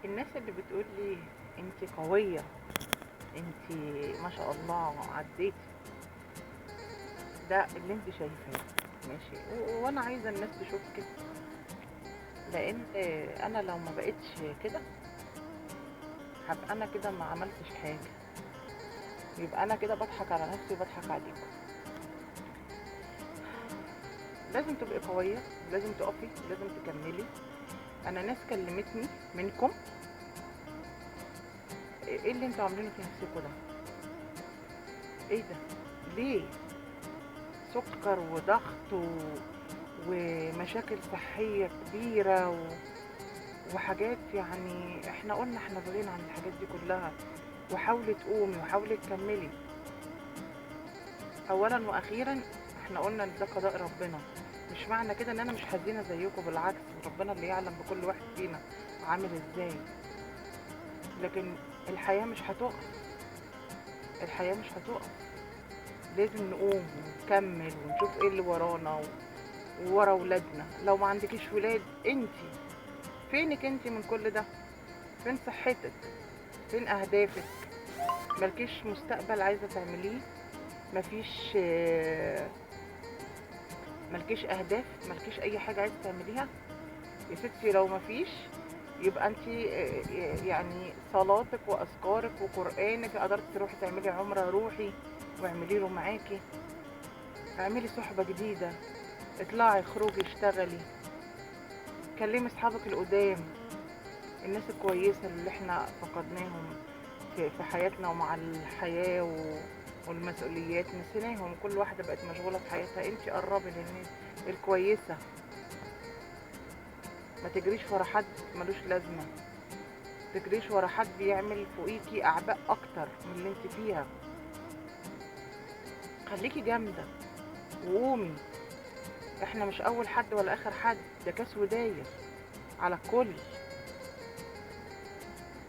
الناس اللي بتقول لي انت قوية، انت ما شاء الله عديتي، ده اللي انت شايفاه ماشي، وانا عايزة الناس تشوف كده، لان انا لو ما بقتش كده هبقى انا كده ما عملتش حاجة، يبقى انا كده بضحك على نفسي وبضحك عليكم. لازم تبقي قوية، لازم تقفي، لازم تكملي. انا ناس كلمتني منكم، ايه اللي انتوا عاملينه في نفسكم ده؟ ايه ده؟ ليه؟ سكر وضغط ومشاكل صحية كبيرة وحاجات، يعني احنا قلنا احنا بغينا عن الحاجات دي كلها. وحاولي تقومي وحاولي تكملي. اولا واخيرا احنا قلنا ان ده قضاء ربنا، مش معنى كده ان انا مش حزينة زيكم، بالعكس ربنا اللي يعلم بكل واحد فينا عامل ازاي. لكن الحياة مش هتقف، الحياة مش هتقف. لازم نقوم ونكمل ونشوف ايه اللي ورانا وورا ولادنا. لو ما عندكيش ولاد، انتي فينك انتي من كل ده؟ فين صحتك؟ فين اهدافك؟ ملكيش مستقبل عايزه تعمليه؟ مفيش ملكيش اهداف؟ ملكيش اي حاجه عايزه تعمليها يا ستي؟ لو مفيش، يبقى انت يعني صلاتك واذكارك وقرانك، قدرت تروحي تعملي عمره روحي واعملي له معاكي. اعملي صحبه جديده، اطلعي اخرجي اشتغلي، كلمي اصحابك القدام، الناس الكويسه اللي احنا فقدناهم في حياتنا ومع الحياة والمسؤوليات نسيناهم. كل واحدة بقت مشغولة في حياتها. انتي قربي للناس الكويسة، ما تجريش ورا حد ملوش لازمة، ما تجريش ورا حد يعمل فوقيكي أعباء أكتر من اللي انتي فيها. خليكي جامدة وقومي، احنا مش أول حد ولا آخر حد، ده كاس وداير على الكل.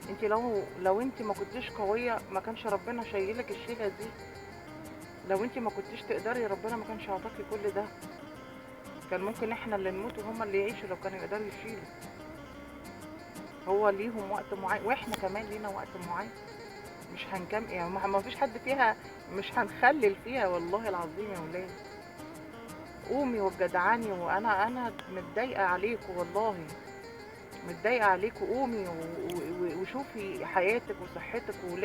انتي لو انتي ما كنتيش قوية ما كانش ربنا شايلك الشيلة دي. لو انتي ما كنتيش تقدري ربنا ما كانش عطاكي كل ده. كان ممكن احنا اللي نموت وهما اللي يعيشوا لو كانوا يقدروا يشيلوا. هو ليهم وقت معين واحنا كمان لينا وقت معين. مش هنكمل يعني، ما فيش حد فيها، مش هنخلل فيها والله العظيم يا ولاد. قومي وجدعاني، وانا متضايقه عليكم والله، متضايقه عليكم. قومي وشوفي حياتك وصحتك وولادك.